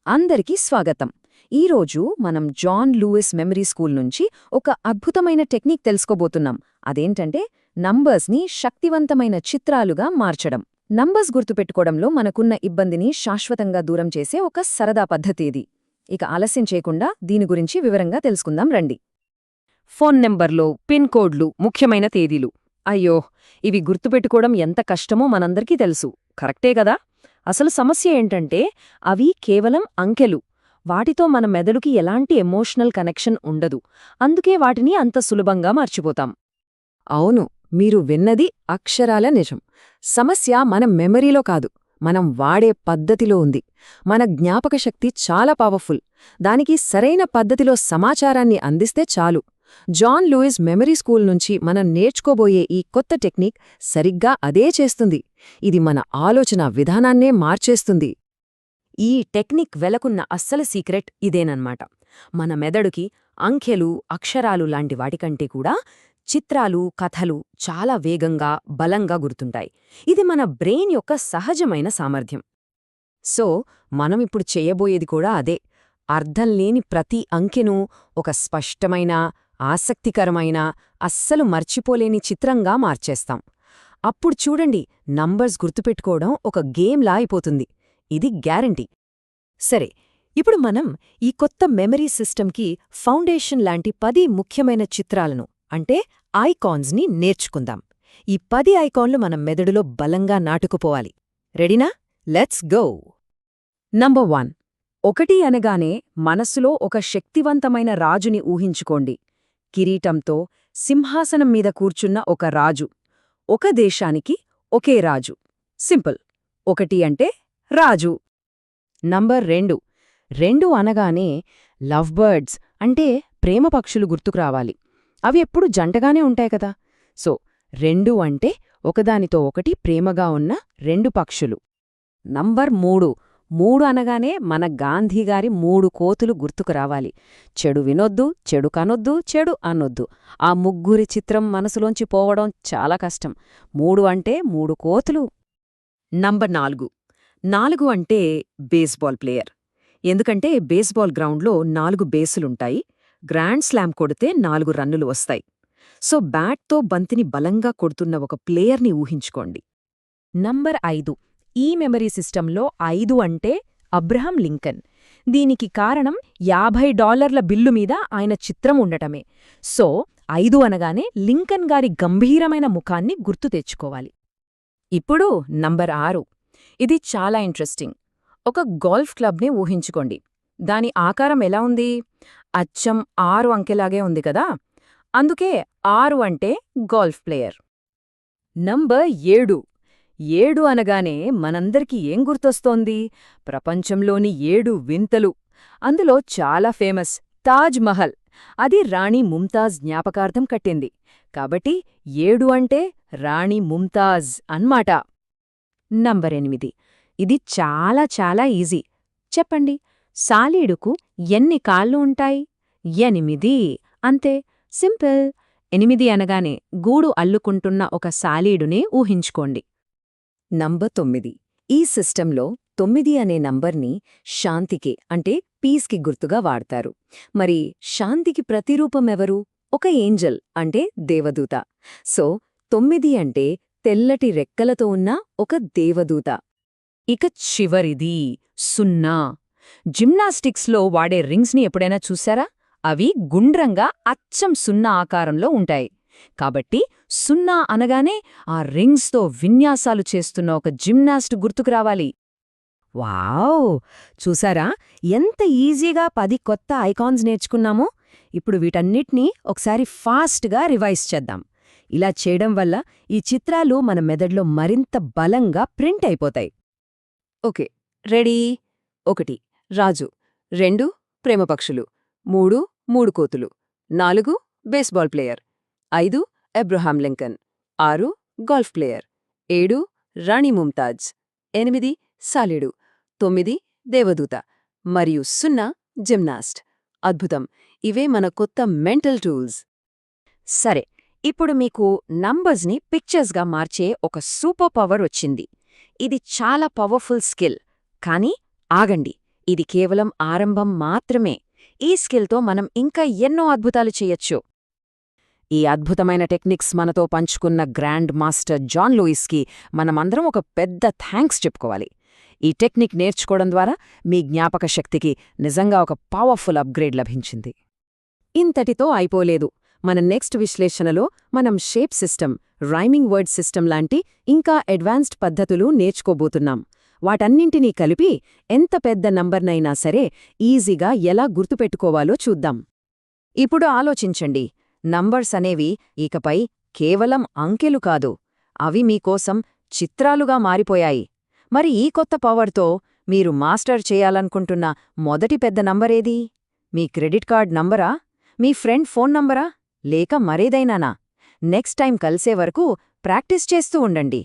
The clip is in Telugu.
అందరికీ స్వాగతం. ఈరోజు మనం జాన్ లూయిస్ మెమరీ స్కూల్ నుంచి ఒక అద్భుతమైన టెక్నిక్ తెలుసుకోబోతున్నాం. అదేంటంటే నంబర్స్ని శక్తివంతమైన చిత్రాలుగా మార్చడం. నంబర్స్ గుర్తుపెట్టుకోవడంలో మనకున్న ఇబ్బందిని శాశ్వతంగా దూరం చేసే ఒక సరదా పద్ధతి ఇది. ఇక ఆలస్యం చేయకుండా దీని గురించి వివరంగా తెలుసుకుందాం రండి. ఫోన్ నెంబర్లో పిన్ కోడ్లు, ముఖ్యమైన తేదీలు. అయ్యో, ఇవి గుర్తుపెట్టుకోవడం ఎంత కష్టమో మనందరికీ తెలుసు, కరెక్టే కదా? అసలు సమస్య ఏంటంటే అవి కేవలం అంకెలు. వాటితో మన మెదడుకి ఎలాంటి ఎమోషనల్ కనెక్షన్ ఉండదు. అందుకే వాటిని అంత సులభంగా మర్చిపోతాం. అవును, మీరు విన్నది అక్షరాల నిజం. సమస్య మన మెమరీలో కాదు, మనం వాడే పద్ధతిలో ఉంది. మన జ్ఞాపకశక్తి చాలా పవర్ఫుల్. దానికి సరైన పద్ధతిలో సమాచారాన్ని అందిస్తే చాలు. జాన్ లూయిస్ మెమరీ స్కూల్ నుంచి మనం నేర్చుకోబోయే ఈ కొత్త టెక్నిక్ సరిగ్గా అదే చేస్తుంది. ఇది మన ఆలోచన విధానాన్నే మార్చేస్తుంది. ఈ టెక్నిక్ వెలకున్న అస్సలు సీక్రెట్ ఇదేనన్నమాట. మన మెదడుకి అంకెలు, అక్షరాలు లాంటి వాటికంటే కూడా చిత్రాలు, కథలు చాలా వేగంగా, బలంగా గుర్తుంటాయి. ఇది మన బ్రెయిన్ యొక్క సహజమైన సామర్థ్యం. సో మనమిప్పుడు చేయబోయేది కూడా అదే. అర్థం లేని ప్రతి అంకెను ఒక స్పష్టమైన, ఆసక్తికరమైన, అస్సలు మర్చిపోలేని చిత్రంగా మార్చేస్తాం. అప్పుడు చూడండి, నంబర్స్ గుర్తుపెట్టుకోవడం ఒక గేమ్లా అయిపోతుంది. ఇది గ్యారంటీ. సరే, ఇప్పుడు మనం ఈ కొత్త మెమరీ సిస్టమ్కి ఫౌండేషన్ లాంటి 10 ముఖ్యమైన చిత్రాలను, అంటే ఐకాన్స్ని నేర్చుకుందాం. ఈ 10 ఐకాన్లు మన మెదడులో బలంగా నాటుకుపోవాలి. రెడీనా? Let's go! నంబర్ 1. 1 అనగానే మనస్సులో ఒక శక్తివంతమైన రాజుని ఊహించుకోండి. కిరీటంతో సింహాసనం మీద కూర్చున్న ఒక రాజు. ఒక దేశానికి ఒకే రాజు. సింపుల్. 1 అంటే రాజు. నంబర్ 2. 2 అనగానే లవ్ బర్డ్స్, అంటే ప్రేమ పక్షులు గుర్తుకురావాలి. అవి ఎప్పుడూ జంటగానే ఉంటాయి కదా. సో 2 అంటే ఒకదానితో ఒకటి ప్రేమగా ఉన్న 2 పక్షులు. నంబర్ 3. 3 అనగానే మన గాంధీగారి 3 కోతులు గుర్తుకు రావాలి. చెడు వినొద్దు, చెడు కనొద్దు, చెడు అనొద్దు. ఆ ముగ్గురి చిత్రం మనసులోంచి పోవడం చాలా కష్టం. 3 అంటే 3 కోతులు. నంబర్ 4. 4 అంటే బేస్బాల్ ప్లేయర్. ఎందుకంటే బేస్బాల్ గ్రౌండ్లో 4 బేసులుంటాయి. గ్రాండ్ స్లామ్ కొడితే 4 రన్నులు వస్తాయి. సో బ్యాట్తో బంతిని బలంగా కొడుతున్న ఒక ప్లేయర్ని ఊహించుకోండి. నంబర్ 5. ఈ మెమరీ సిస్టంలో 5 అంటే అబ్రహం లింకన్. దీనికి కారణం $50 బిల్లు మీద ఆయన చిత్రం ఉండటమే. సో 5 అనగానే లింకన్ గారి గంభీరమైన ముఖాన్ని గుర్తు తెచ్చుకోవాలి. ఇప్పుడు నంబర్ 6. ఇది చాలా ఇంట్రెస్టింగ్. ఒక గోల్ఫ్ క్లబ్ని ఊహించుకోండి. దాని ఆకారం ఎలా ఉంది? అచ్చం 6 అంకెలాగే ఉంది కదా. అందుకే 6 అంటే గోల్ఫ్ ప్లేయర్. నంబర్ 7. 7 అనగానే మనందరికీ ఏం గుర్తొస్తోంది? ప్రపంచంలోని 7 వింతలు. అందులో చాలా ఫేమస్ తాజ్ మహల్. అది రాణి ముంతాజ్ జ్ఞాపకార్థం కట్టింది. కాబట్టి 7 అంటే రాణి ముంతాజ్ అన్మాట. నంబర్ 8. ఇది చాలా చాలా ఈజీ. చెప్పండి, సాలీడుకు ఎన్ని కాళ్ళు ఉంటాయి? 8. అంతే, సింపుల్. 8 అనగానే గూడు అల్లుకుంటున్న ఒక సాలీడునే ఊహించుకోండి. నంబర్ 9. ఈ సిస్టంలో 9 అనే నంబర్ని శాంతికి, అంటే పీస్కి గుర్తుగా వాడతారు. మరి శాంతికి ప్రతిరూపమెవరు? ఒక ఏంజల్, అంటే దేవదూత. సో 9 అంటే తెల్లటి రెక్కలతో ఉన్న ఒక దేవదూత. ఇక చివరిది 0. జిమ్నాస్టిక్స్లో వాడే రింగ్స్ని ఎప్పుడైనా చూశారా? అవి గుండ్రంగా అచ్చం 0 ఆకారంలో ఉంటాయి. కాబట్టి 0 అనగానే ఆ రింగ్స్తో విన్యాసాలు చేస్తున్న ఒక జిమ్నాస్ట్ గుర్తుకు రావాలి. వావ్! చూసారా ఎంత ఈజీగా 10 కొత్త ఐకాన్స్ నేర్చుకున్నామో? ఇప్పుడు వీటన్నిటినీ ఒకసారి ఫాస్ట్గా రివైజ్ చేద్దాం. ఇలా చేయడం వల్ల ఈ చిత్రాలు మన మెదడులో మరింత బలంగా ప్రింట్ అయిపోతాయి. Okay, ready? 1 రాజు, 2 ప్రేమపక్షులు, 3 కోతులు, 4 baseball player, 5 Abraham Lincoln, 6 golf player, 7 రాణి ముంతాజ్, 8 సాలీడు, 9 దేవదూత, మరియు 0 జిమ్నాస్ట్. అద్భుతం! ఇవే మన కొత్త మెంటల్ టూల్స్. సరే, ఇప్పుడు మీకు నంబర్స్ని పిక్చర్స్గా మార్చే ఒక సూపర్ పవర్ వచ్చింది. ఇది చాలా పవర్ఫుల్ స్కిల్. కానీ ఆగండి, ఇది కేవలం ఆరంభం మాత్రమే. ఈ స్కిల్తో మనం ఇంకా ఎన్నో అద్భుతాలు చేయొచ్చు. ఈ అద్భుతమైన టెక్నిక్స్ మనతో పంచుకున్న గ్రాండ్ మాస్టర్ జాన్ లూయిస్కి మనమందరం ఒక పెద్ద థ్యాంక్స్ చెప్పుకోవాలి. ఈ టెక్నిక్ నేర్చుకోవడం ద్వారా మీ జ్ఞాపక శక్తికి నిజంగా ఒక పవర్ఫుల్ అప్గ్రేడ్ లభించింది. ఇంతటితో అయిపోలేదు. మన నెక్స్ట్ విశ్లేషణలో మనం shape system, rhyming word system లాంటి ఇంకా అడ్వాన్స్డ్ పద్ధతులు నేర్చుకోబోతున్నాం. వాటన్నింటినీ కలిపి ఎంత పెద్ద నంబర్నైనా సరే ఈజీగా ఎలా గుర్తుపెట్టుకోవాలో చూద్దాం. ఇప్పుడు ఆలోచించండి, నంబర్స్ అనేవి ఇకపై కేవలం అంకెలు కాదు, అవి మీకోసం చిత్రాలుగా మారిపోయాయి. మరి ఈ కొత్త పవర్తో మీరు మాస్టర్ చేయాలనుకుంటున్న మొదటి పెద్ద నంబరేది? మీ క్రెడిట్ కార్డ్ నంబరా? మీ ఫ్రెండ్ ఫోన్ నంబరా? లేక మరేదైనానా? నెక్స్ట్ టైం కలిసే వరకు ప్రాక్టీస్ చేస్తూ ఉండండి.